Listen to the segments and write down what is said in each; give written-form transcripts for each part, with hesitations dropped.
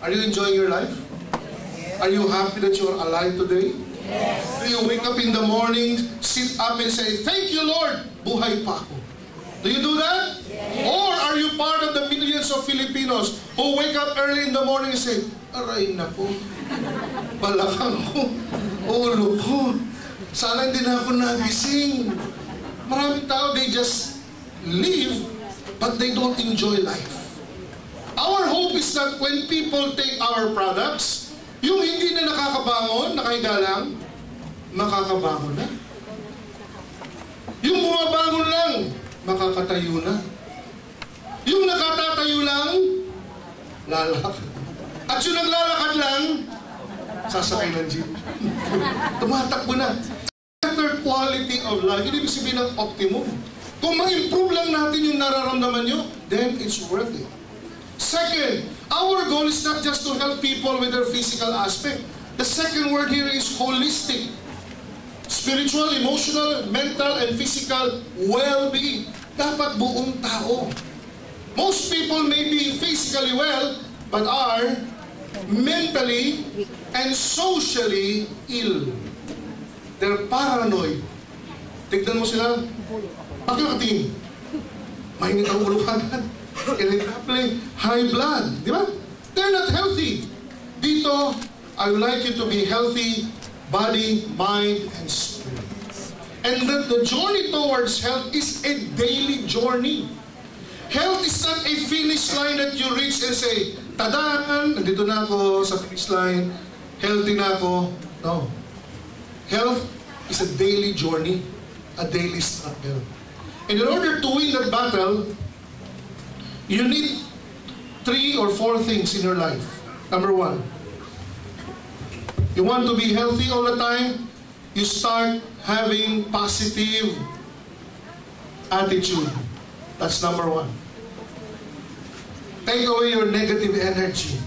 Are you enjoying your life? Are you happy that you are alive today? Yes. Do you wake up in the morning, sit up and say, "Thank you, Lord, buhay pa ako"? Do you do that? Yes. Or are you part of the millions of Filipinos who wake up early in the morning and say, "Aray na po, balakang ko, ulo ko, sana hindi na ako nagising"? Maraming tao, they just live, but they don't enjoy life. Our hope is that when people take our products, yung hindi na nakakabangon, nakahiga lang, makakabangon na. Yung bumabangon lang, makakatayo na. Yung nakatatayo lang, lalakad. At yung naglalakad lang, sasakay ng jeep. Tumatakbo na. Better quality of life. Hindi ibig sabihin ng optimum. Kung ma-improve lang natin yung nararamdaman nyo, then it's worth it. Second, our goal is not just to help people with their physical aspect. The second word here is holistic. Spiritual, emotional, mental, and physical well-being. Dapat buong tao. Most people may be physically well, but are mentally and socially ill. They're paranoid. Tignan mo sila. Bakit nakatingin? Mainit ang ulo agad. Irritable, high blood. Di ba? They're not healthy. Dito, I would like you to be healthy, body, mind, and spirit. And that the journey towards health is a daily journey. Health is not a finish line that you reach and say, "Tadaan, nandito na ako sa finish line, healthy na ako." No. Health is a daily journey, a daily struggle. And in order to win that battle, you need 3 or 4 things in your life. Number 1, you want to be healthy all the time, you start having positive attitude. That's number 1. Take away your negative energy.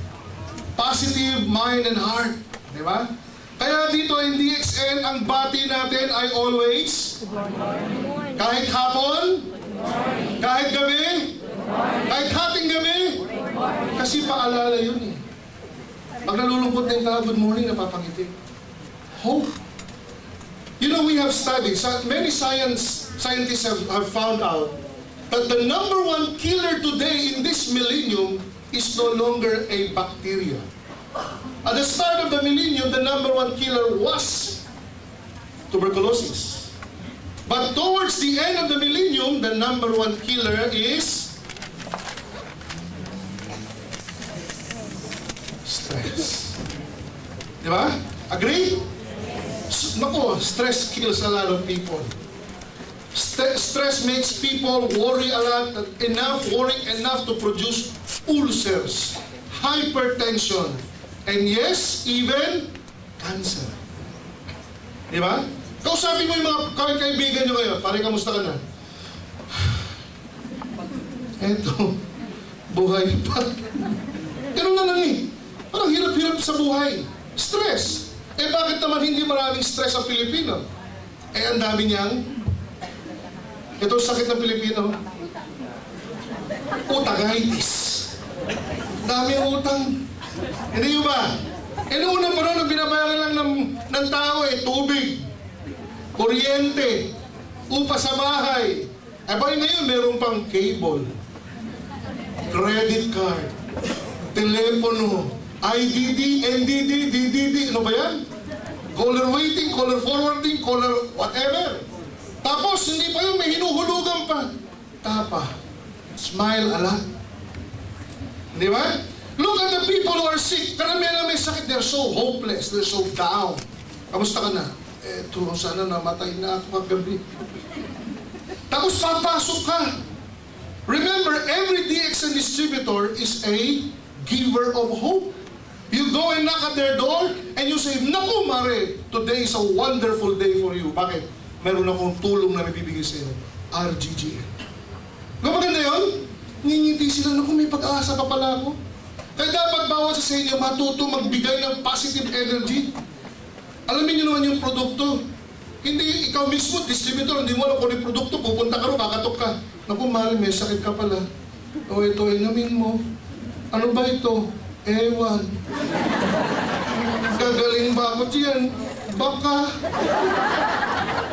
Positive mind and heart. Di ba? Kaya dito in DXN, ang bati natin ay always, kahit hapon, kahit gabi, kahit hating gabi, kasi paalala yun eh. Pag nalulungkot na yung tao, good morning, napapangiti. Hope. You know, we have studied, many scientists have found out that the number 1 killer today in this millennium is no longer a bacteria. At the start of the millennium, the number 1 killer was tuberculosis. But towards the end of the millennium, the number 1 killer is stress. Di ba? Agree? Naku, stress kills a lot of people. Stress makes people worry a lot, worrying enough to produce ulcers, hypertension, and yes, even cancer. Di ba? Kausapin mo yung mga kaibigan nyo ngayon. Pare, kamusta ka na? Eto, buhay pa. Ganun na lang eh. Parang hirap-hirap sa buhay. Stress. Eh bakit naman hindi maraming stress ang Pilipino? Eh ang dami niyang, itong sakit ng Pilipino, utangitis. Dami utang. Hindi ba? Eh noong unang panahon, binabayaran lang ng tao eh, tubig, kuryente, upa sa bahay. Eh ba ngayon, meron pang cable, credit card, telepono, IDD, NDD, DDD, ano ba yan? Caller waiting, caller forwarding, caller whatever. Tapos, hindi pa yun, may hinuhulugan pa. Tapa. Smile a lot. Di ba? Look at the people who are sick. Karamihan na may sakit, they're so hopeless, they're so down. Kamusta ka na? Eto, sana namatay na ako kagabi. Tapos papasok ka. Remember, every DXN distributor is a giver of hope. You go and knock at their door and you say, "Naku, Mare, today is a wonderful day for you." Bakit? Meron akong tulong na nabibigay sa iyo. RGGN. Kung maganda yun, ngingiti sila, "Naku, may pag-asa pa pala ako." Kaya dapat bawat sa inyo matuto magbigay ng positive energy. Alamin nyo naman yung produkto. Hindi ikaw mismo, distributor, hindi mo alam kung yung produkto, pupunta ka rin, kakatok ka. "Naku, Mare, may sakit ka pala. O ito, inumin mo. Ano ba ito? Ewan. Gagaling ba ako diyan? Baka.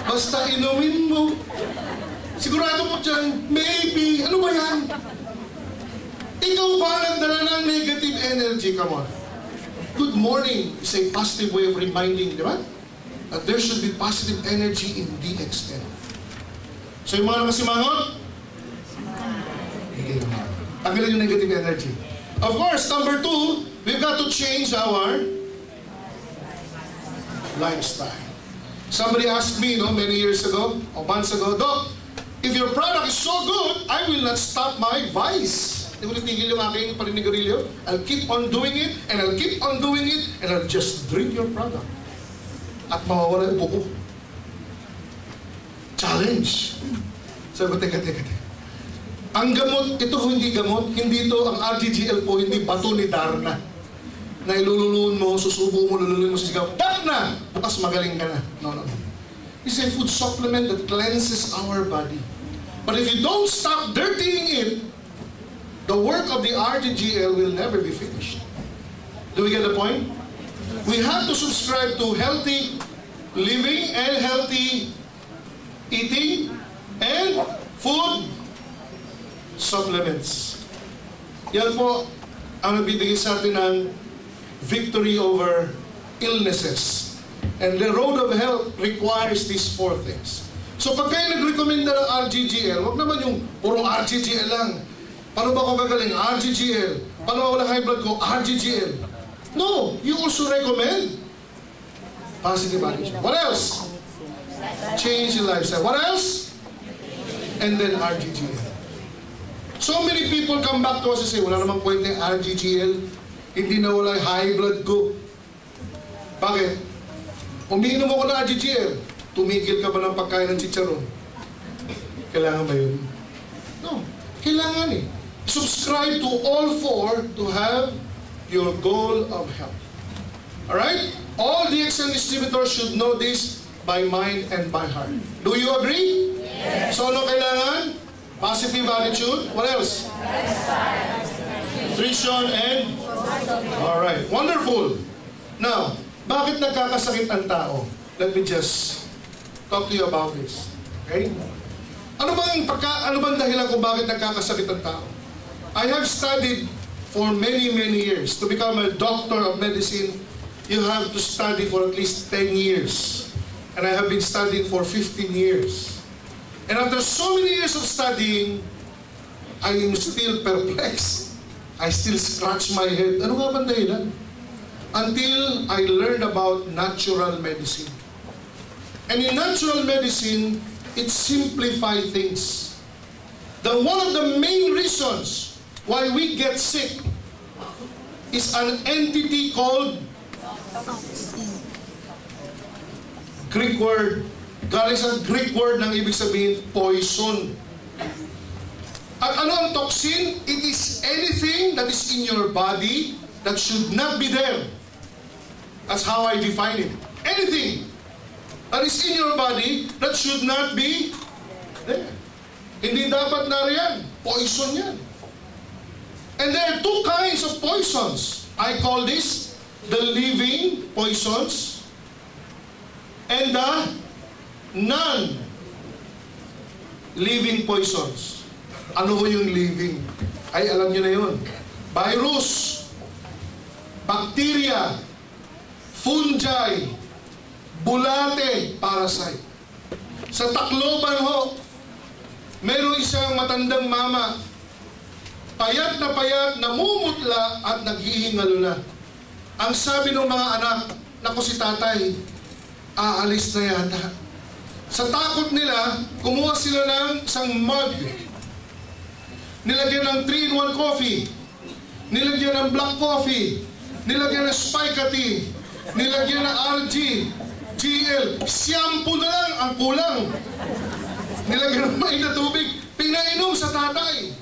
Basta inumin mo. Sigurado ko dyan, maybe. Ano ba yan? Ikaw ba nagdala ng negative energy? Come on. Good morning is a positive way of reminding, di ba? That there should be positive energy in DXN. So yung mga nakasimangot, hindi naman. Tanggalin yung negative energy. Of course, number 2, we've got to change our lifestyle. Somebody asked me, many years ago, or months ago, Doc, if your product is so good, I will not stop my vice. Hindi ko natigil yung aking paninigarilyo. I'll keep on doing it, and I'll keep on doing it, and I'll just drink your product. At mawawala yung buko. Challenge. Sabi ko, teka. Ang gamot, ito hindi gamot, hindi ito, ang RGGL po, hindi bato ni Darna. Na ilululuan mo, susubo mo, lululuan mo, sisigaw, Darna! Bukas magaling ka na. No. It's a food supplement that cleanses our body. But if you don't stop dirtying it, the work of the RGGL will never be finished. Do we get the point? We have to subscribe to healthy living and healthy eating and food supplements. Yan po ang nagbibigay sa atin ng victory over illnesses. And the road of health requires these 4 things. So pag kayo nag-recommend na ng RGGL, wag naman yung puro RGGL lang. Paano ba ako gagaling? RGGL. Paano wala high blood ko? RGGL. No, you also recommend positive attitude. What else? Change your lifestyle. What else? And then RGGL. So many people come back to us and say, wala namang kwenta yung RGGL. Hindi na wala yung high blood ko. Bakit? Umiinom ako ng RGGL. Tumigil ka ba ng pagkain ng chicharon? Kailangan ba yun? No. Kailangan eh. Subscribe to all 4 to have your goal of health. Alright? All DXN distributors should know this by mind and by heart. Do you agree? Yes. So ano kailangan? Positive attitude. What else? Nutrition and... Alright. Wonderful. Now, bakit nagkakasakit ang tao? Let me just talk to you about this. Okay? Ano bang dahilan kung bakit nagkakasakit ang tao? I have studied for many years. To become a doctor of medicine, you have to study for at least 10 years. And I have been studying for 15 years. And after so many years of studying, I am still perplexed. I still scratch my head. Ano nga bang dahilan? Until I learned about natural medicine. And in natural medicine, it simplifies things. One of the main reasons why we get sick is an entity called Greek word. Galing sa Greek word ng ibig sabihin, poison. At ano ang toxin? It is anything that is in your body that should not be there. That's how I define it. Anything that is in your body that should not be there. Hindi dapat nariyan. Poison yan. And there are 2 kinds of poisons. I call this the living poisons and the non-living poisons. Ano ho yung living? Ay, alam nyo na yun. Virus, bacteria, fungi, bulate, parasite. Sa Tacloban ho, mayroong isang matandang mama, payat, namumutla at naghihingalo na. Ang sabi ng mga anak, naku si tatay, aalis na yata. Sa takot nila, kumuha sila ng isang mug. Nilagyan ng 3-in-1 coffee. Nilagyan ng black coffee. Nilagyan ng spikety. Nilagyan ng RG, GL. Shampoo na lang ang kulang. Nilagyan ng mainit na tubig. Pinainom sa tatay.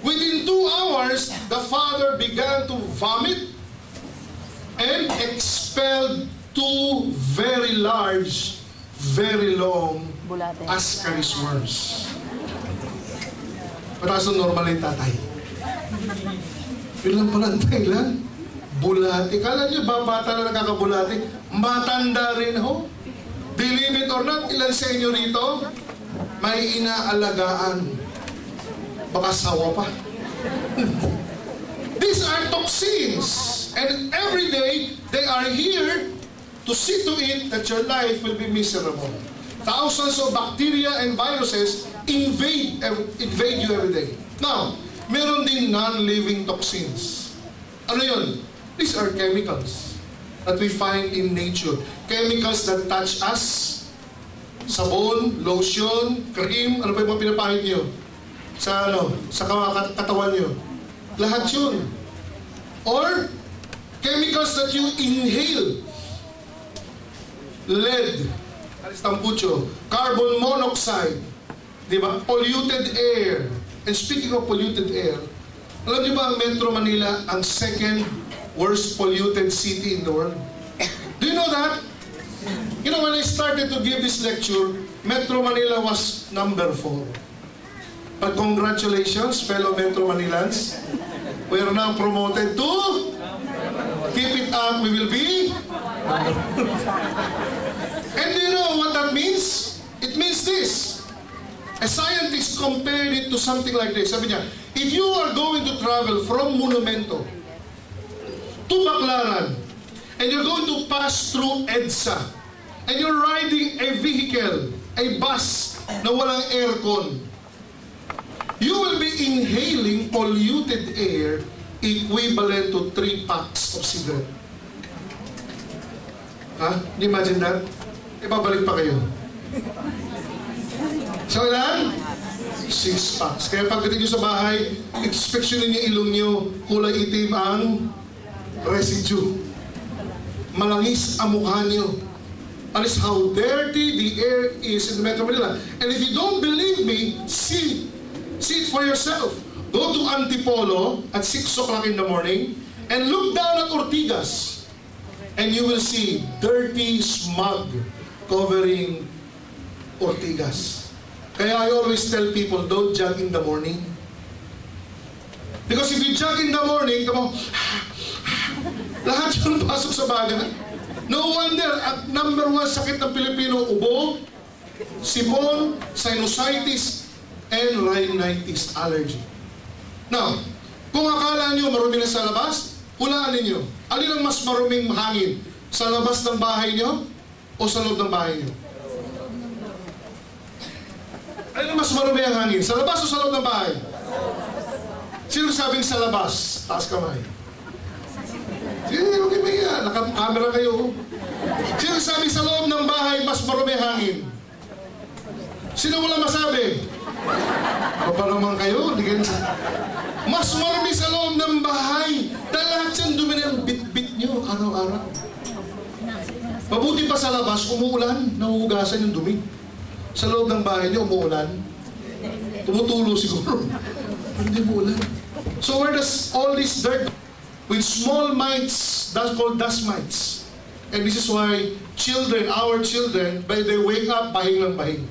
Within 2 hours, the father began to vomit and expelled 2 very large, very long ascaris worms. Pataas ng normal yung tatay. Yun lang pala ang dahilan. Bulati. Kala niyo ba bata na nakakabulati? Matanda rin ho. Believe it or not, ilan sa inyo rito may inaalagaan. Baka sawa pa. These are toxins. And every day, they are here to see to it that your life will be miserable. Thousands of bacteria and viruses invade you every day. Now, meron din non-living toxins. Ano yun? These are chemicals that we find in nature. Chemicals that touch us. Sabon, lotion, cream, ano pa yung mga pinapahid nyo? Sa katawan nyo. Lahat yun. Or, chemicals that you inhale. Lead, tambucho, carbon monoxide, diba? Polluted air. And speaking of polluted air, alam niyo ba ang Metro Manila ang second worst polluted city in the world? Do you know that? You know, when I started to give this lecture, Metro Manila was number 4. But congratulations, fellow Metro Manilans. We are now promoted to keep it up, we will be. And do you know what that means? It means this. A scientist compared it to something like this. Sabi niya, if you are going to travel from Monumento to Baclaran, and you're going to pass through EDSA, and you're riding a vehicle, a bus na walang aircon, you will be inhaling polluted air equivalent to 3 packs of cigarette. Ha? Can you imagine that? Ibabalik pa kayo. So ilan? 6 packs. Kaya pagdating nyo sa bahay, inspeksyonin nyo ilong nyo, kulay itim ang residue. Malangis ang mukha nyo. That is how dirty the air is in the Metro Manila. And if you don't believe me, see it for yourself. Go to Antipolo at 6 o'clock in the morning and look down at Ortigas. And you will see dirty smog covering Ortigas. Kaya I always tell people, don't jog in the morning. Because if you jog in the morning, lahat yung pasok sa baga. No wonder, at number 1 sakit ng Pilipino, ubo, sipon, sinusitis, and rhinitis allergy. Now, kung akala nyo marumi na sa labas, hulaan ninyo. Alin ang mas maruming hangin? Sa labas ng bahay nyo o sa loob ng bahay nyo? Alin ang mas marumi ang hangin? Sa labas o sa loob ng bahay? Sino sabing sa labas? Taas kamay. Sige, okay ba yan? Naka-camera kayo. Sino sabi sa loob ng bahay mas marumi ang hangin? Sino wala masabi? Ano pa naman kayo? Mas marami sa loob ng bahay. Dahil lahat yan dumi ng bit-bit nyo araw-araw. Mabuti pa sa labas, umuulan, nahuhugasan yung dumi. Sa loob ng bahay nyo, umuulan. Tumutulo siguro. Hindi umuulan. So where does all this dirt with small mites, that's called dust mites. And this is why children, our children, by they wake up, bahing ng bahing.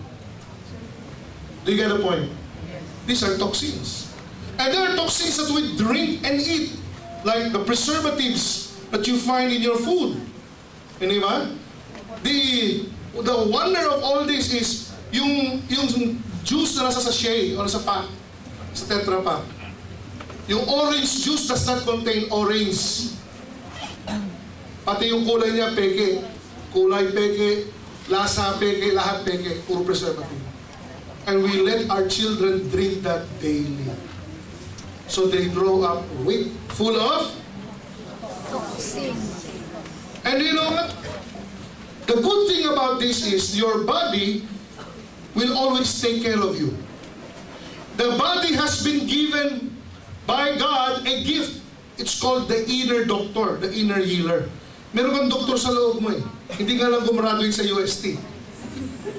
Do you get the point? These are toxins. And there are toxins that we drink and eat, like the preservatives that you find in your food. Hindi ba? The wonder of all this is yung juice na nasa sachet o nasa pack, sa Tetra Pak. Yung orange juice does not contain orange. Pati yung kulay niya, peke. Kulay peke, lasa peke, lahat peke. Puro preservative. And we let our children drink that daily. So they grow up weak, full of toxins. And you know what? The good thing about this is your body will always take care of you. The body has been given by God a gift. It's called the inner doctor, the inner healer. Meron kang doktor sa loob mo eh. Hindi nga lang gumraduate sa UST.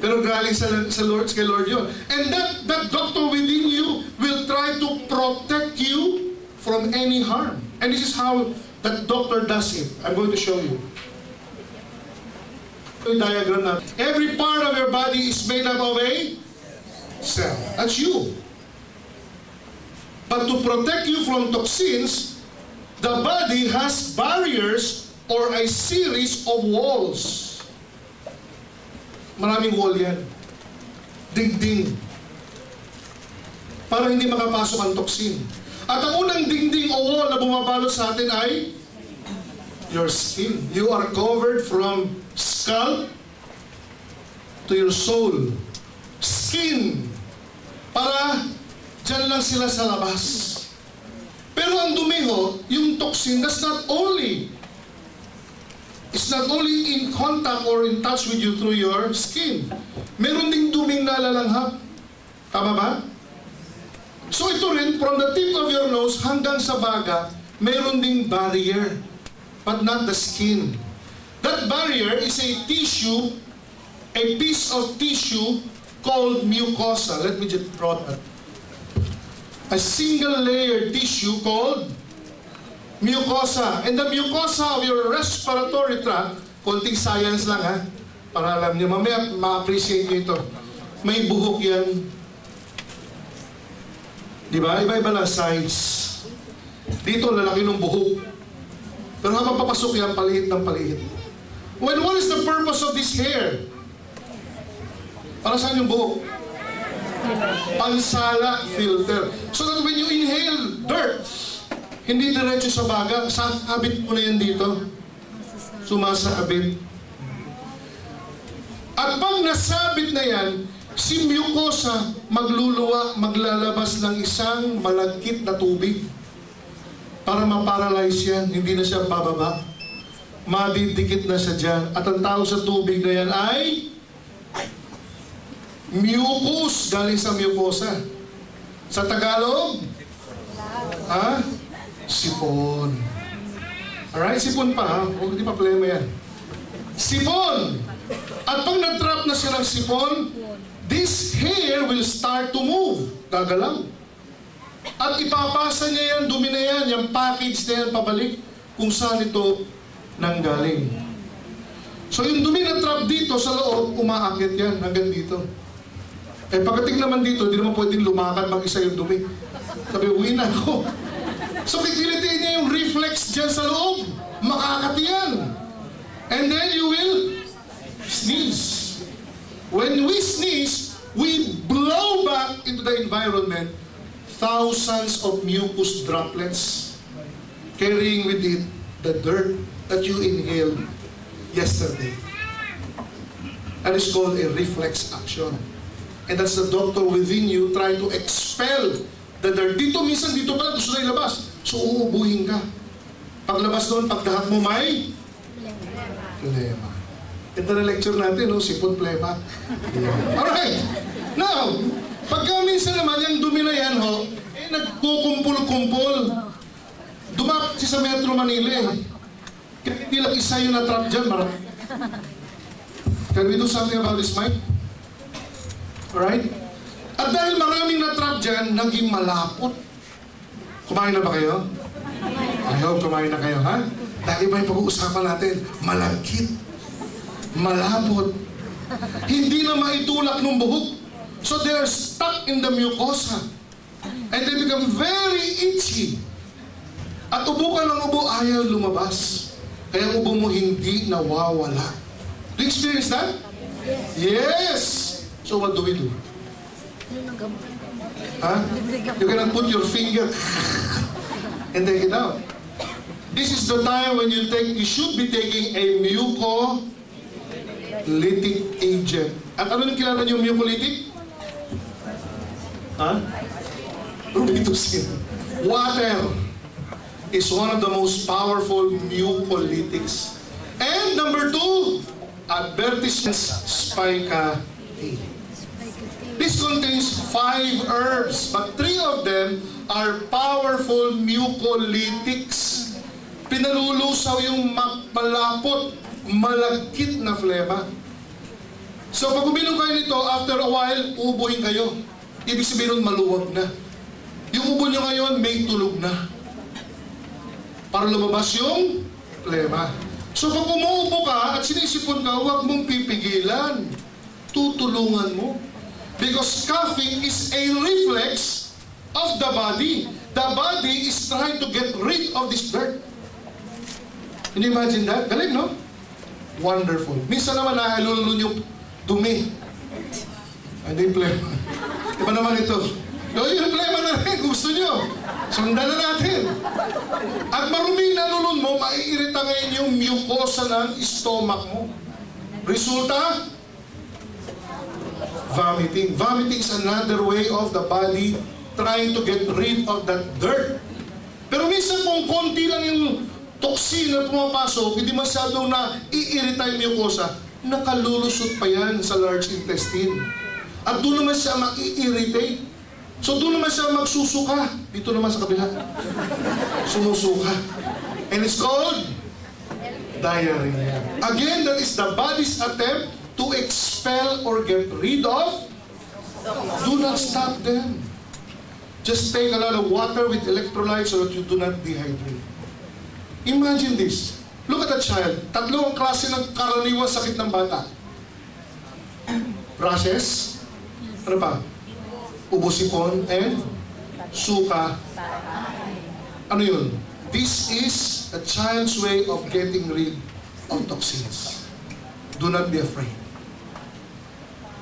Pero galing sa Lord, kay Lord yun. And that doctor within you will try to protect you from any harm. And this is how that doctor does it. I'm going to show you. Diagram na. Every part of your body is made up of a cell. That's you. But to protect you from toxins, The body has barriers or a series of walls. Maraming wall yan. Dingding. Para hindi makapasok ang toxin. At ang unang dingding o wall na bumabalot sa atin ay your skin. You are covered from scalp to your soul. Skin. Para dyan lang sila sa labas. Pero ang dumi ho, yung toxin, it's not only in contact or in touch with you through your skin. Meron ding duming nalalanghap. Tama ba? So ito rin, from the tip of your nose hanggang sa baga, meron ding barrier, but not the skin. That barrier is a tissue, a piece of tissue called mucosa. Let me just draw that. A single layer tissue called mucosa. And the mucosa of your respiratory tract, konting science lang ha, para alam niyo, mamaya ma-appreciate niyo ito. May buhok yan. Diba? Iba-iba lang size. Dito, lalaki ng buhok. Pero habang papasok yan, paliit ng paliit. Well, what is the purpose of this hair? Para saan yung buhok? Pansala filter. So that when you inhale dirt, hindi diretso sa baga, sabit mo na yan dito. Sumasabit. At pag nasabit na yan, si mucosa magluluwa, maglalabas ng isang malagkit na tubig para ma-paralyze yan, hindi na siya bababa. Madidikit na siya dyan. At ang tawag sa tubig na yan ay mucus, galing sa mucosa. Sa Tagalog? Ha? Sipon. Alright, sipon pa ha. Huwag di pa problema yan. Sipon! At pag na-trap na siya ng sipon, this hair will start to move. Gagalaw. At ipapasa niya yan, dumi na yan, yung package na yan, pabalik kung saan ito nanggaling. So yung dumi na trap dito sa loob, umaakit yan hanggang dito. Eh pagdating naman dito, di naman pwedeng lumakad mag-isa yung dumi. Sabi, uwi na ako. So kikilitin niya yung reflex dyan sa loob. Makakati yan. And then you will sneeze. When we sneeze, we blow back into the environment thousands of mucus droplets carrying with it the dirt that you inhaled yesterday. That is called a reflex action. And that's the doctor within you trying to expel the dirt. Dito, minsan dito pala gusto na ilabas. So, uubuhin ka. Paglabas doon, pagdahat mo may plema. Ito na lecture natin, no? Sipon plema. Alright. Now, pagka minsan naman, yung dumi na yan, ho, eh, nagkukumpul-kumpul. Dumapit sa Metro Manila, eh. Kaya hindi lang isa yung na-trap dyan, marami. Can we do something about this, Mike? Alright? At dahil maraming na-trap dyan, naging malapot. Kumain na ba kayo? I hope kumain na kayo, ha? Dahil ba yung pag-uusapan natin? Malagkit. Malapot. Hindi na maitulak ng buhok. So they are stuck in the mucosa. And they become very itchy. At ubo ka ng ubo, ayaw lumabas. Kaya ubo mo hindi nawawala. Do you experience that? Yes! So what do we do? Huh? You cannot put your finger and take it out. This is the time when you should be taking a mucolytic agent. At ano yung kilala niyo mucolytic? Huh? Robitussin. Water is one of the most powerful mucolytics. And number 2, advertisements spica tea. This contains 5 herbs, but 3 of them are powerful mucolytics. Pinalulusaw yung malapot, malagkit na flema. So pag uminom kayo nito, after a while, uubuhin kayo. Ibig sabihin nun, maluwag na. Yung ubo nyo ngayon, may tulog na. Para lumabas yung flema. So pag umuubo ka at sinisipon ka, huwag mong pipigilan. Tutulungan mo. Because coughing is a reflex of the body. the body is trying to get rid of this dirt. Can you imagine that? Galing, no? Wonderful. Minsan naman nahalulun yung dumi. Hindi problema. Iba naman ito. Yung problema na rin, gusto nyo. Sundan na natin. At maruming nalulun mo, maiirita ngayon yung mucosa ng stomach mo. Resulta? Vomiting. Vomiting is another way of the body trying to get rid of that dirt. Pero minsan kung konti lang yung toxin na pumapasok, hindi masyadong na-iirita yung mucosa, nakalulusot pa yan sa large intestine. At doon naman siya ma-i-irritate. So doon naman siya magsusuka. Dito naman sa kabila. Sumusuka. And it's called diarrhea. Again, that is the body's attempt to expel or get rid of. Do not stop them. Just take a lot of water with electrolytes so that you do not dehydrate. Imagine this. Look at a child. Tatlo ang klase ng karaniwang sakit ng bata. Rashes. Ano pa? Ubo-sipon and suka. Ano yun? This is a child's way of getting rid of toxins. Do not be afraid.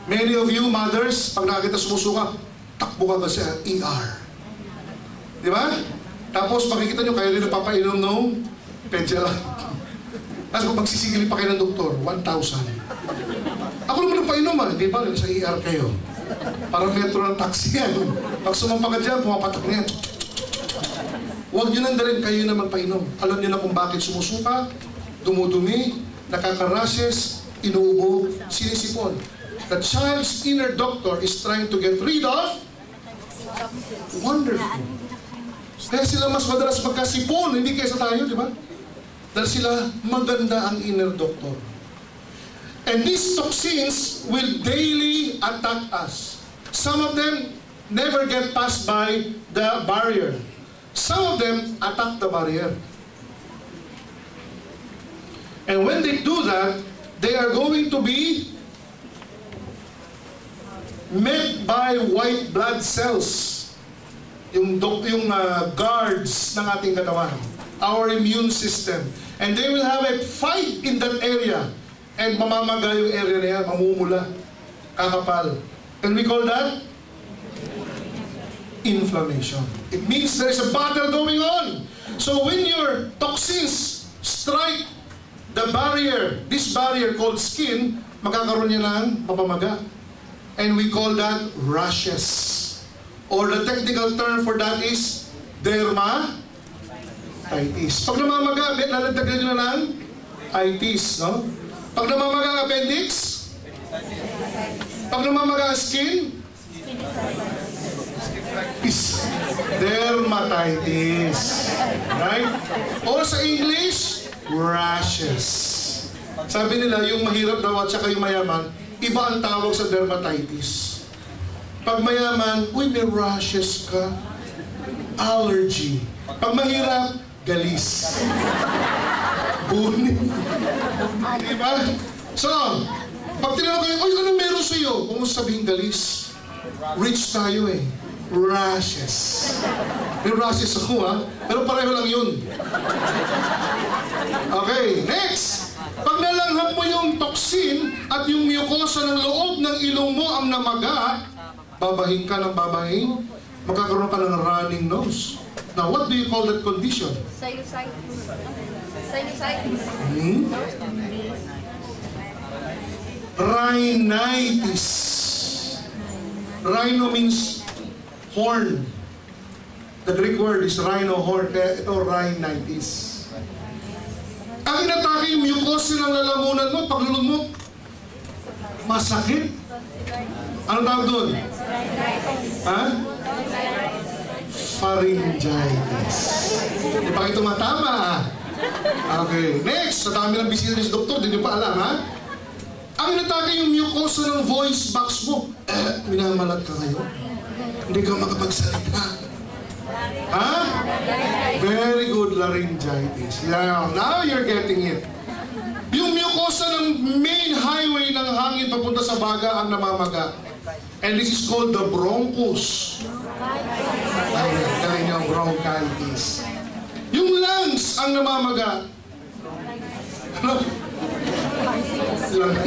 Many of you mothers, pag nakakita sumusuka, takbo ka kasi ER. Di ba? Tapos makikita nyo kayo rin napapainom ng Pedia. Tapos kung magsisigilin pa kayo ng doktor, 1,000. Ako naman napainom di ba? Sa ER kayo. Parang metro ng taxi yan. Pag sumampa ka dyan, pumapatak na yan. Huwag nyo nang dalhin, kayo na magpainom. Alam nyo na kung bakit sumusuka, dumudumi, nakaka-rashes, inuubo, sinisipon. The child's inner doctor is trying to get rid of. Wonderful. Kaya sila mas madalas magkasipon, hindi kaysa tayo, di ba? Dahil sila maganda ang inner doctor. And these toxins will daily attack us. Some of them never get past by the barrier. Some of them attack the barrier. And when they do that, they are going to be met by white blood cells. Yung guards ng ating katawan. Our immune system. And they will have a fight in that area. And mamamaga yung area na yan, mamumula, kakapal. And we call that inflammation. It means there is a battle going on. So when your toxins strike the barrier, this barrier called skin, magkakaroon niya ng papamaga. And we call that rashes. Or the technical term for that is dermatitis. Pag namamaga, lalagdagan nyo na ng itis, no? Pag namamaga ang appendix, pag namamaga ang skin, is dermatitis. Right? Or sa English, rashes. Sabi nila, yung mahirap daw at saka yung mayaman, iba ang tawag sa dermatitis. Pag mayaman, uy, may rashes ka. Allergy. Pag mahirap, galis. Buni. Diba? So, pag tinanong kayo, uy, ano meron sa'yo? Kung sabihin galis, rich tayo eh. Rashes. May rashes ako pero pareho lang yun. Okay, next. Pag nalanghap mo yung toxin at yung mucosa ng loob ng ilong mo ang namaga, babahin ka ng babahin, magkakaroon ka ng running nose. Now, what do you call that condition? Sinusitis. Sinusitis. Rhinitis. Rhino means horn. The Greek word is rhino horn. Kaya ito, rhinitis. Ang inatake yung mucosa ng lalamunan mo, paglulog mo, masakit. Ano tawag doon? Ha? Pharyngitis. Di pa kayo tumatama Okay. Next, sa dami ng bisita ni doktor, di nyo pa alam Ang inatake yung mucosa ng voice box mo. Minamalat ka ngayon. Hindi ka makapagsalita. Very good, laryngitis. Yeah, now you're getting it. Yung mucosa ng main highway ng hangin papunta sa baga ang namamaga. And this is called the bronchus. Galing yung bronchitis. Yung lungs ang namamaga. Ano?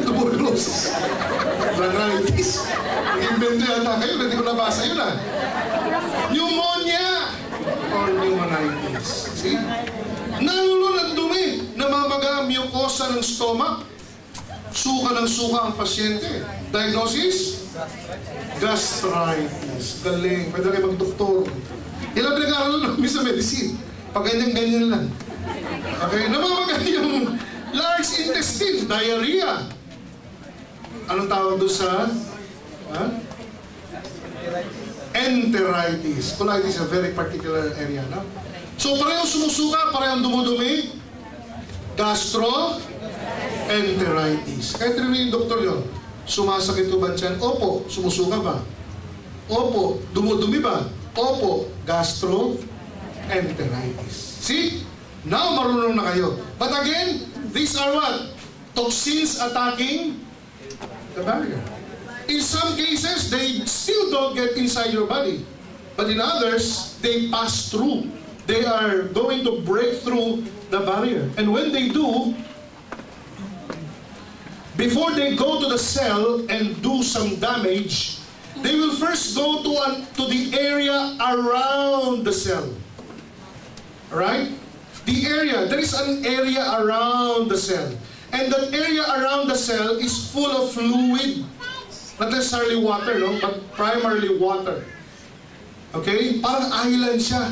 Tuberculosis. Bronchitis. Invento yata kayo, hindi ko nabasa yun ah. Pneumonia or pneumonitis. See? Nalulo ng dumi. Namamaga ang mucosa ng stomach. Suka ng suka ang pasyente. Diagnosis? Gastritis. Galing. Pwede kayo mag-doktor. Ilang pinag-aaral namin sa medicine. Pag ganyan-ganyan lang. Okay? Namamaga yung large intestine. Diarrhea. Anong tawag doon sa... Ha? Enteritis. Colitis is a very particular area, no? So, parehong sumusuka, parehong dumudumi. Gastroenteritis. Kahit rin yung doktor yun. Sumasakit ko ba dyan? Opo. Sumusuka ba? Opo. Dumudumi ba? Opo. Gastroenteritis. See? Now, marunong na kayo. But again, these are what? Toxins attacking the barrier. In some cases, they still don't get inside your body. But in others, they pass through. They are going to break through the barrier. And when they do, before they go to the cell and do some damage, they will first go to the area around the cell. Alright? The area, there is an area around the cell. And that area around the cell is full of fluid. Not necessarily water, no? But primarily water. Okay? Parang island siya.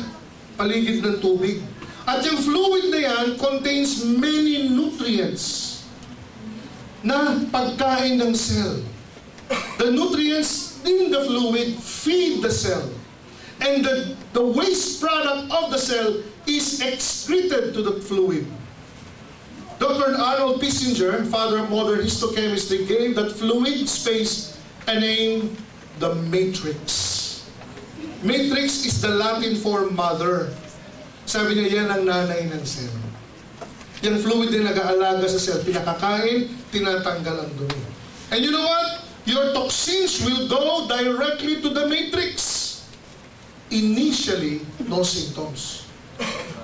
Paligid ng tubig. At yung fluid na yan contains many nutrients na pagkain ng cell. The nutrients in the fluid feed the cell. And the waste product of the cell is excreted to the fluid. Dr. Arnold Pissinger, father of modern histochemistry, gave that fluid space a name, the matrix. Matrix is the Latin for mother. Sabi niya, yan ang nanay ng cell. Yung fluid din nag-aalaga sa cell, pinakakain, tinatanggal ang dumi. And you know what? Your toxins will go directly to the matrix. Initially, no symptoms.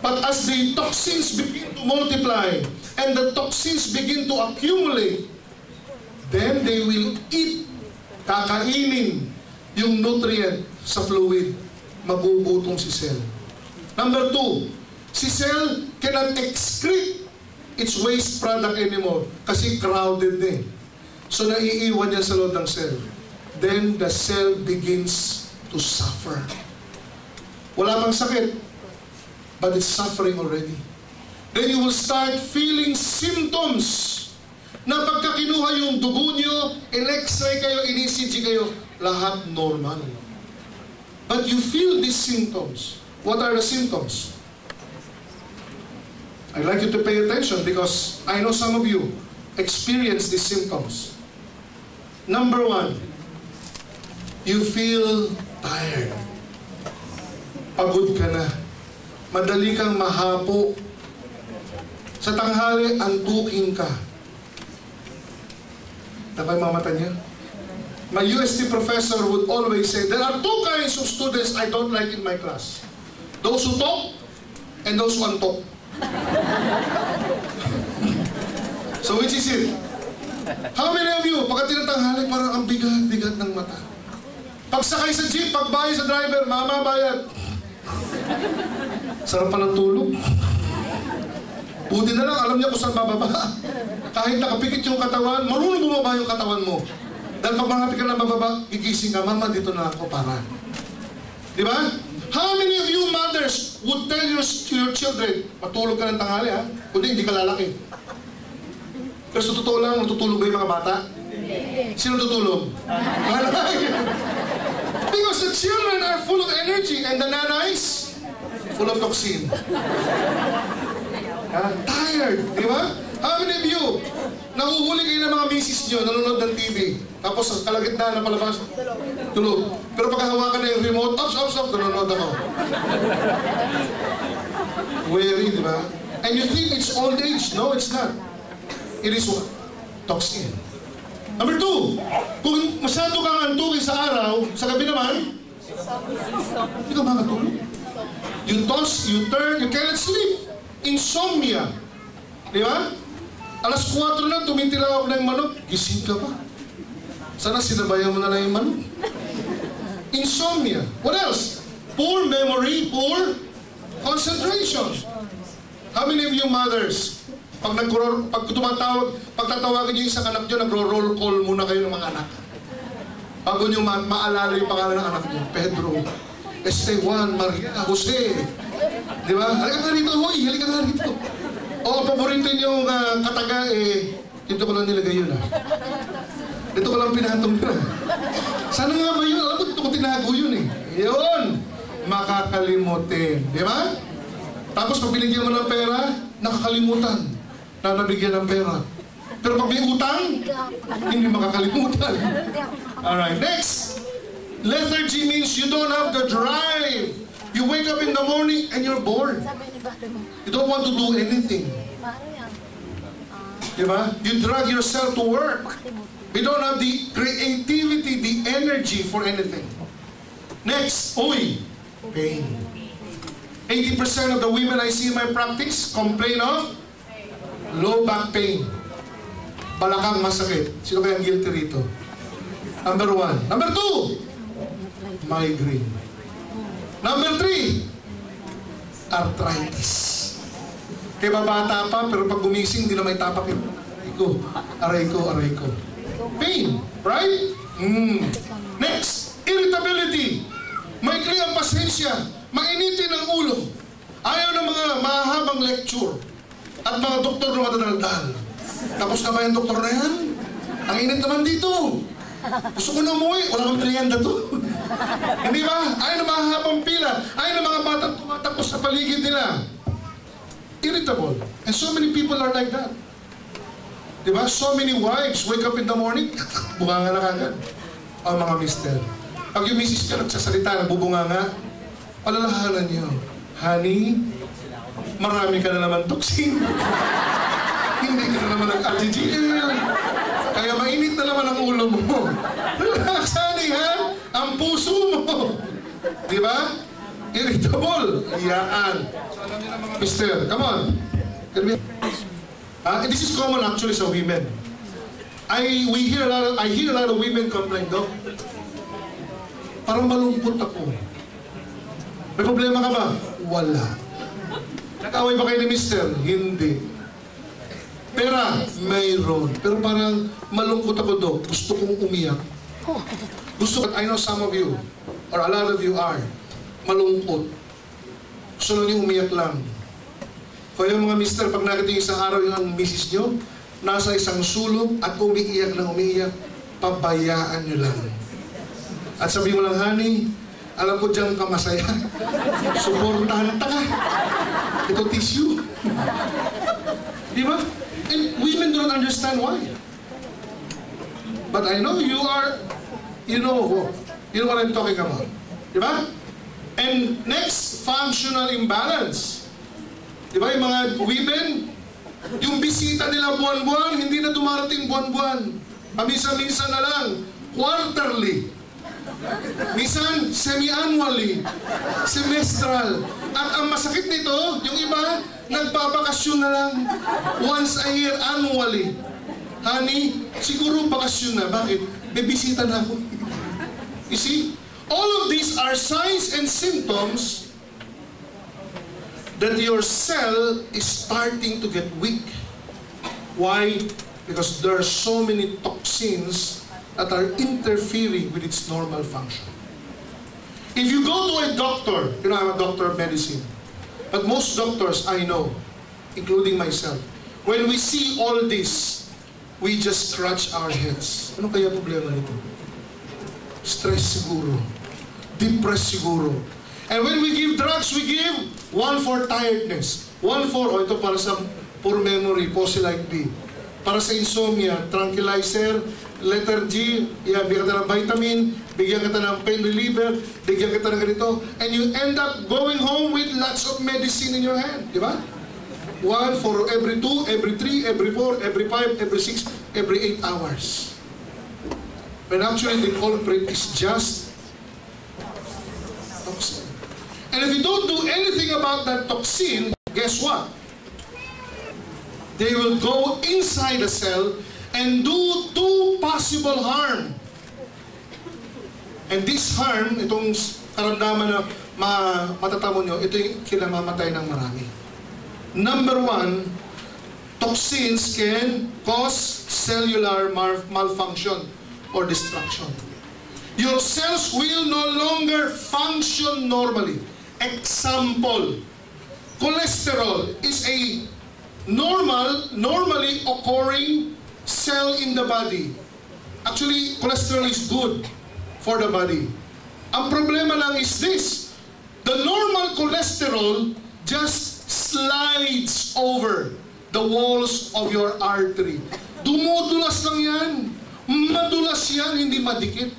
But as the toxins begin to multiply and the toxins begin to accumulate, then they will eat, kakainin yung nutrient sa fluid, mabubutong si cell. Number 2, si cell cannot excrete its waste product anymore kasi crowded din. So naiiwan yan sa loob ng cell. Then the cell begins to suffer. Wala pang sakit, but it's suffering already. Then you will start feeling symptoms na pagka kinuha yung dugo nyo, in-x-ray kayo, in-ECG kayo, lahat normal. But you feel these symptoms. What are the symptoms? I'd like you to pay attention because I know some of you experience these symptoms. Number 1, you feel tired. Pagod ka na. Madali kang mahapo. Sa tanghali, antukin ka. Nakay mamata niya? My UST professor would always say, there are 2 kinds of students I don't like in my class. Those who talk and those who untalk. So which is it? How many of you, pagka tinatanghali, parang ang bigat-bigat ng mata? Pagsakay sa jeep, pagbayad sa driver, mama bayad. Sarap pa ng tulog. Buti na lang, alam niya kung saan bababa. Kahit nakapikit yung katawan, marunong bumaba yung katawan mo. Dahil pag malapit ka na bababa, gigising ka, mama, dito na ako para. Di ba? How many of you mothers would tell your children, matulog ka ng tanghali ha? Kundi hindi ka lalaki. Pero sa totoo lang, natutulog ba yung mga bata? Sino tutulog? Because the children are full of energy and the nanays, full of toxin. Tired, di ba? How many of you, nahuhuli kayo ng mga misis nyo, nanonood ng TV, tapos sa kalagitnaan na palabas, tulog. Pero pagkahawakan na yung remote, ops, nanonood ako. Weary, di ba? And you think it's old age. No, it's not. It is what? Toxin. Number 2, kung masyado kang antukin sa araw, sa gabi naman, Hindi ka makatulog. You toss, you turn, you cannot sleep. Insomnia. Di ba? Alas 4 na, tumitila ako ng manok. Gising ka pa. Sana sinabayan mo na lang yung manok. Insomnia. What else? Poor memory, poor concentration. How many of you mothers, pag pagtatawagin niyo isang anak niyo, nagro-roll call muna kayo ng mga anak. Bago niyo maalala yung pangalan ng anak niyo. Pedro, Esteban, Maria, Jose. Di ba? Halika nga rito, hoy, halika nga rito. O, paborito niyo kataga, dito ko lang nilagay yun, Dito ko lang pinatong yun, Sana nga ba yun? Alam mo, dito ko tinago yun, Yun! Makakalimutin. Di ba? Tapos pag binigyan mo ng pera, nakakalimutan na nabigyan ng pera. Pero pag may utang, hindi makakalimutan. Alright, next. Lethargy means you don't have the drive. You wake up in the morning and you're bored. You don't want to do anything. Diba? You drag yourself to work. You don't have the creativity, the energy for anything. Next, pain. 80% of the women I see in my practice complain of low back pain. Balakang masakit. Sino kaya guilty rito? Number 1. Number 2, migraine. Number 3, arthritis. Kaya babata pa, pero pag gumising, hindi na may tapak yun. Aray ko. Pain, right? Next, irritability. Maikli ang pasensya. Mainitin ang ulo. Ayaw ng mga mahabang lecture. At mga doktor na madadaldal. Tapos na ba yung doktor na yan? Ang init naman dito. Gusto ko na umuwi. Wala kang merienda to. Hindi ba? Ayaw ng mahabang pila. Ayaw ng mga batang tumatakbo sa paligid nila. Irritable. And so many people are like that. Diba? So many wives wake up in the morning, bunganga na kagad. O mga mister. Pag yung misis ka nagsasalita, nagbubunganga, palalahanan niyo. Honey, marami ka na naman toxin. Hindi ka na naman nag-RGGL. Kaya mainit na naman ang ulo mo. Relax, honey, ha? Ang puso mo. Diba? Irritable. Iyaan. Mister, come on. This is common actually sa women. I hear a lot of women complain, Doc. Parang malungkot ako. May problema ka ba? Wala. Nag-away ba kayo ni Mister? Hindi. Pera? Mayroon. Pero parang malungkot ako, Doc. Gusto kong umiyak. I know some of you, or a lot of you are, malungkot. Gusto lang niyo umiyak lang. Kaya mga mister, pag nakita yung isang araw yung misis nyo, nasa isang sulok at umiiyak ng umiiyak, pabayaan nyo lang. At sabi mo lang, honey, alam ko dyan ka masaya. Suportahan ka. Ito tissue. Di ba? And women don't understand why. But I know you know what I'm talking about. Di ba? And next, functional imbalance. Di ba yung mga women, yung bisita nila buwan-buwan, hindi na dumarating buwan-buwan. Pamisa-misa na lang, quarterly. Minsan, semi-annually, semestral. At ang masakit nito, yung iba, nagbabakasyon na lang. Once a year, annually. Honey, siguro bakasyon na. Bakit? Bebisita na ako. You see? All of these are signs and symptoms that your cell is starting to get weak. Why? Because there are so many toxins that are interfering with its normal function. If you go to a doctor, I'm a doctor of medicine, but most doctors I know, including myself, when we see all this, we just scratch our heads. Ano kaya problema nito? Stress siguro. Depressed siguro. And when we give drugs, we give one for tiredness. One for, ito para sa poor memory, Posilite B. Para sa insomnia, tranquilizer, lethargy, bigyan kita ng vitamin, bigyan kita ng pain reliever, bigyan kita ng ganito, and you end up going home with lots of medicine in your hand. Di ba? One for every 2, every 3, every 4, every 5, every 6, every 8 hours. When actually the culprit is just And if you don't do anything about that toxin, guess what? They will go inside the cell and do two possible harm. And this harm, itong karamdaman na matatamo nyo, ito yung kinamamatay ng marami. Number one, toxins can cause cellular malfunction or destruction. Your cells will no longer function normally. Example, cholesterol is a normally occurring cell in the body. Actually, cholesterol is good for the body. Ang problema lang is this: the normal cholesterol just slides over the walls of your artery. Dumudulas lang yan. Madulas yan, hindi madikit.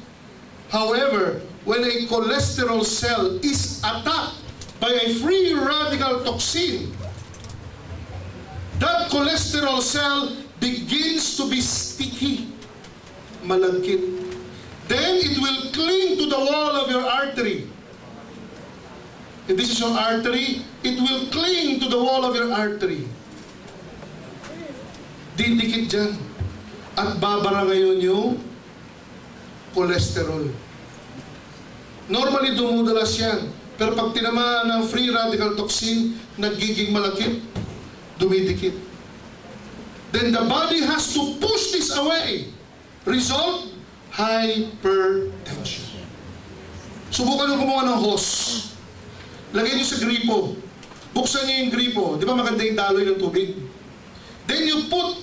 However, when a cholesterol cell is attacked by a free radical toxin, that cholesterol cell begins to be sticky, malagkit. Then it will cling to the wall of your artery. If this is your artery, it will cling to the wall of your artery. Didikit dyan. At babara ngayon yung cholesterol. Normally dumudulas yan. Pero pag tinamaan ng free radical toxin, nagiging malakit, dumidikit. Then the body has to push this away. Result, hypertension. Subukan nyo kumuha ng hose. Lagay nyo sa gripo. Buksan nyo yung gripo. Di ba maganda yung daloy ng tubig? Then you put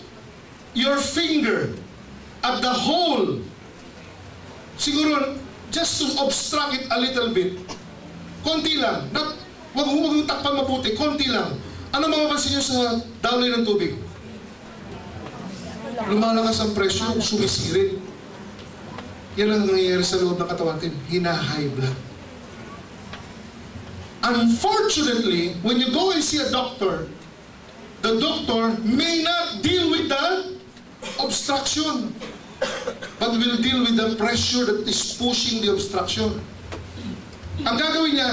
your finger at the hole. Siguro, just to obstruct it a little bit. Konti lang. Huwag yung takpan mabuti. Konti lang. Ano mapapansin nyo sa daloy ng tubig? Lumalakas ang pressure, sumisirit. Yan ang nangyayari sa loob ng katawan natin. Hina-high blood. Unfortunately, when you go and see a doctor, the doctor may not deal with the obstruction, but will deal with the pressure that is pushing the obstruction. Ang gagawin niya,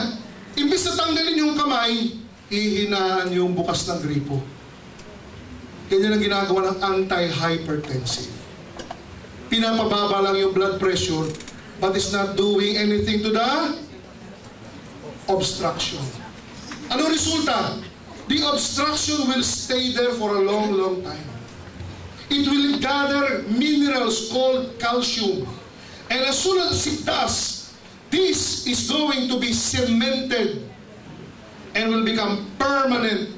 imbis na tanggalin yung kamay, hihinaan yung bukas ng gripo. Ganyan ang ginagawa ng anti-hypertensive. Pinapababa lang yung blood pressure, but is not doing anything to the obstruction. Ano resulta? The obstruction will stay there for a long, long time. It will gather minerals called calcium. And as soon as it does, this is going to be cemented and will become permanent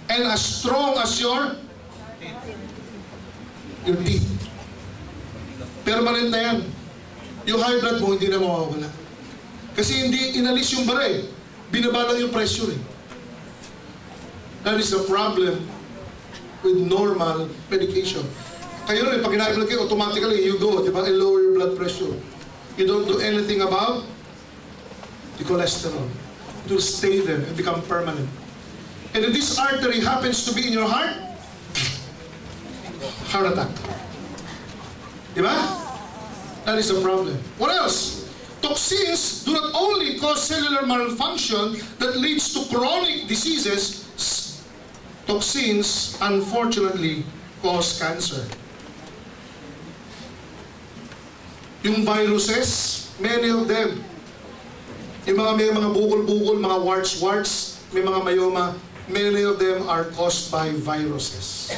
and as strong as your teeth. Permanent na yan. Yung high blood mo, hindi na mawawala. Kasi hindi inalis yung bara eh. Binaba lang yung pressure eh. That is the problem with normal medication. Kayo rin, pag ina-blood kayo, automatically you go, di ba? And lower your blood pressure. You don't do anything about the cholesterol. It will stay there and become permanent. And if this artery happens to be in your heart, heart attack. Di ba? That is the problem. What else? Toxins do not only cause cellular malfunction that leads to chronic diseases. Toxins, unfortunately, cause cancer. Yung viruses, many of them, may mga bukol-bukol, mga warts-warts, may mga myoma, many of them are caused by viruses.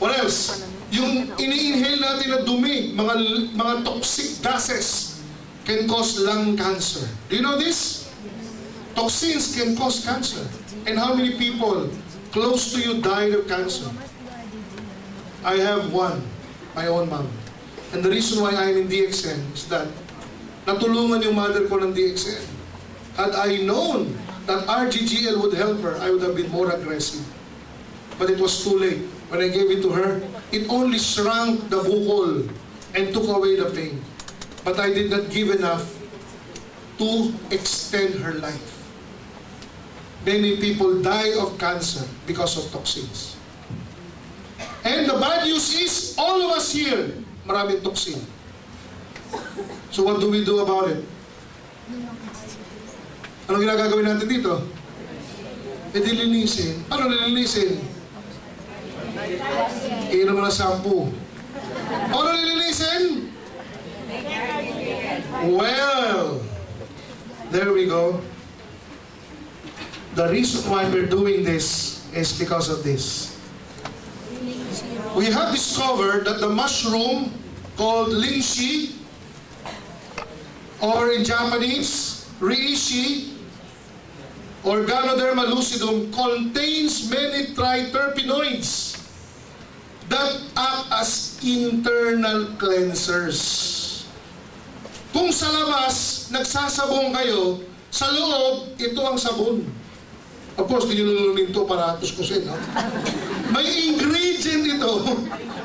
What else? Yung ini-inhale natin na dumi, mga toxic gases can cause lung cancer. Do you know this? Toxins can cause cancer. And how many people close to you died of cancer? I have one, my own mom. And the reason why I'm in DXN is that natulungan yung mother ko ng DXN. Had I known that RGGL would help her, I would have been more aggressive. But it was too late. When I gave it to her, it only shrunk the bukol and took away the pain. But I did not give enough to extend her life. Many people die of cancer because of toxins. And the bad news is, all of us here, maraming toxin. So what do we do about it? Anong ginagagawin natin dito? E dilinisin. Ano nilinisin? Inom mo ng shampoo. Ano nilinisin? Well, there we go. The reason why we're doing this is because of this. We have discovered that the mushroom called lingshi, or in Japanese, reishi, or Ganoderma lucidum, contains many triterpenoids that act as internal cleansers. Kung sa labas, nagsasabong kayo, sa loob, ito ang sabon. Of course, dinilulunin ito para kuskusin. No? May ingredient ito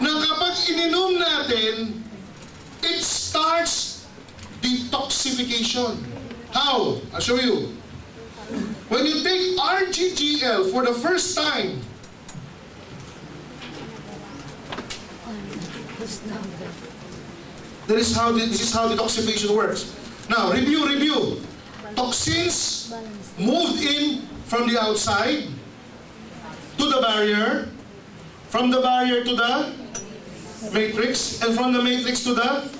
na kapag ininom natin, it starts detoxification. How? I'll show you. When you take RGGL for the first time, this is how detoxification works. Now, review. Toxins moved in from the outside to the barrier, from the barrier to the matrix, and from the matrix to the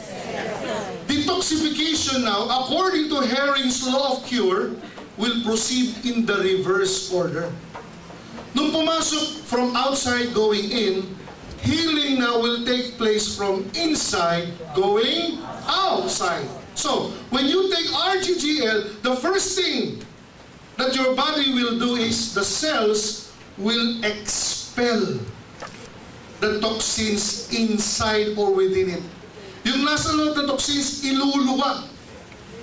detoxification now, according to Hering's law of cure, will proceed in the reverse order. Nung pumasok from outside going in, healing now will take place from inside going outside. So, when you take RGGL, the first thing that your body will do is the cells will expel the toxins inside or within it. Yung nasa loob ng toxins, iluluwa,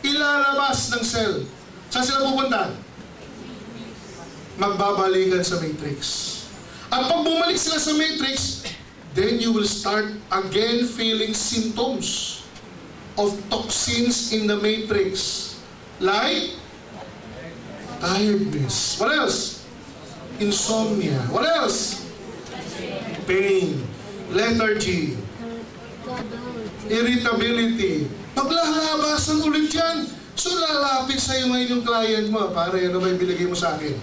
ilalabas ng cell. Saan sila pupunta? Magbabalikan sa matrix. At pag bumalik sila sa matrix, then you will start again feeling symptoms of toxins in the matrix. Like tiredness. What else? Insomnia. What else? Pain. Lethargy. Irritability. Paglalabasan ulit yan. So lalapit sa'yo ngayon yung client mo. Pare, ano ba yung binigay mo sa akin?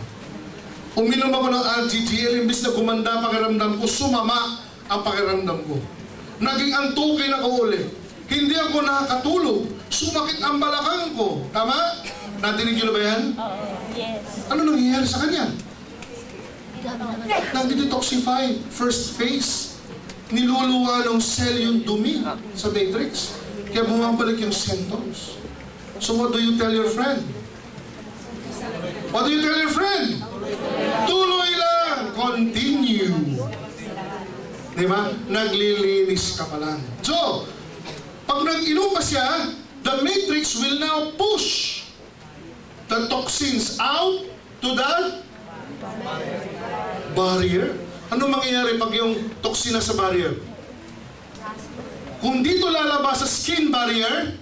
Uminom ako ng RGGL, imbis na gumanda pakiramdam ko, sumama ang pakiramdam ko. Naging antukin ako ulit. Hindi ako nakakatulog. Sumakit ang balakang ko. Tama? Natinig nyo na ba yan? Yes. Ano nangyayari sa kanya? Nag-detoxify. First phase. Niluluwa ng cell yung dumi sa matrix. Kaya bumabalik yung symptoms. So what do you tell your friend? What do you tell your friend? Tuloy lang. Continue. Diba? Naglilinis ka pa lang. So, pag nag-inom pa siya, the matrix will now push the toxins out to the barrier. Ano mangyayari pag yung toxin na sa barrier? Kung dito lalabas sa skin barrier,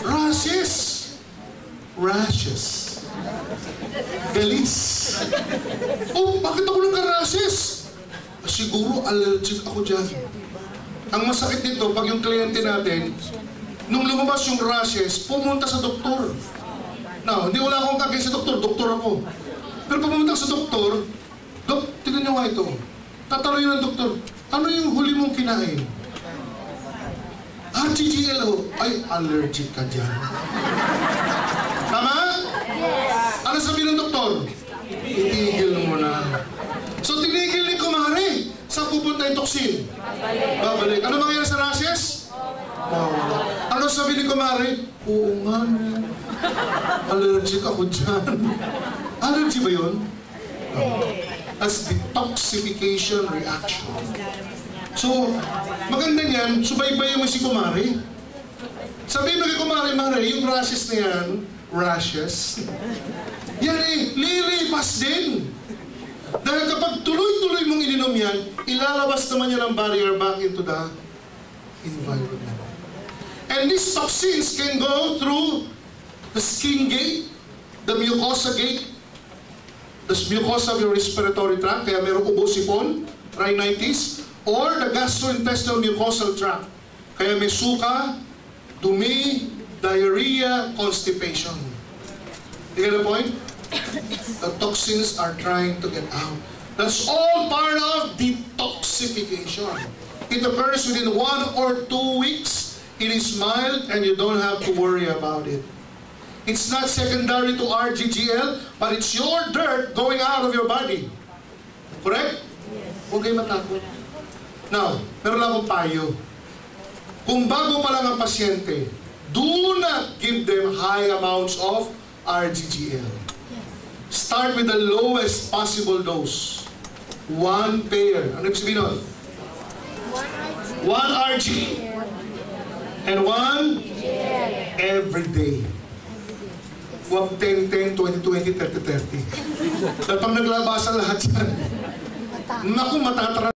rashes. Galis. Oh, bakit ako nagka-rashes? Siguro allergic ako dyan. Ang masakit nito, pag yung kliyente natin, nung lumabas yung rashes, pumunta sa doktor. Now, hindi wala akong kagay sa doktor ako. Pero pumunta sa doktor, Dok, tignan nyo nga ito. Tatanungin ng doktor, ano yung huli mong kinain? RGGL, ay, allergic ka dyan. Tama? Yes. Ano sabihin ng doktor? Itigil mo na. So, tinigil ni kumare. Saan pupunta yung toxin? Babalik. Ano mangyayari sa rashes? Ano sabi ni kumare? Oo nga, allergic ako dyan. Allergy ba yun? As detoxification reaction. So, maganda niyan, subaybayan mo si kumare. Sabihin mo kay kumare, yung rashes na yan, yan lilipas din. Dahil kapag tuloy-tuloy mong ininom yan, ilalabas naman yan ang barrier back into the environment. And these toxins can go through the skin gate, the mucosa gate, the mucosa of your respiratory tract, kaya mayroong ubo, sipon, rhinitis, or the gastrointestinal mucosal tract, kaya may suka, dumi, diarrhea, constipation. You get the point? The toxins are trying to get out. That's all part of detoxification. It occurs within 1 or 2 weeks. It is mild and you don't have to worry about it. It's not secondary to RGGL, but it's your dirt going out of your body. Correct? Huwag kayo matakot. Now, meron lang akong payo. Kung bago pa lang ang pasyente, do not give them high amounts of RGGL. Start with the lowest possible dose. 1 pair. Ano ibig sabihin nun? 1 RG. And 1 every day. Huwag 10-10, 20-20, 30-30. At pag naglabas ang lahat yan, naku, matatara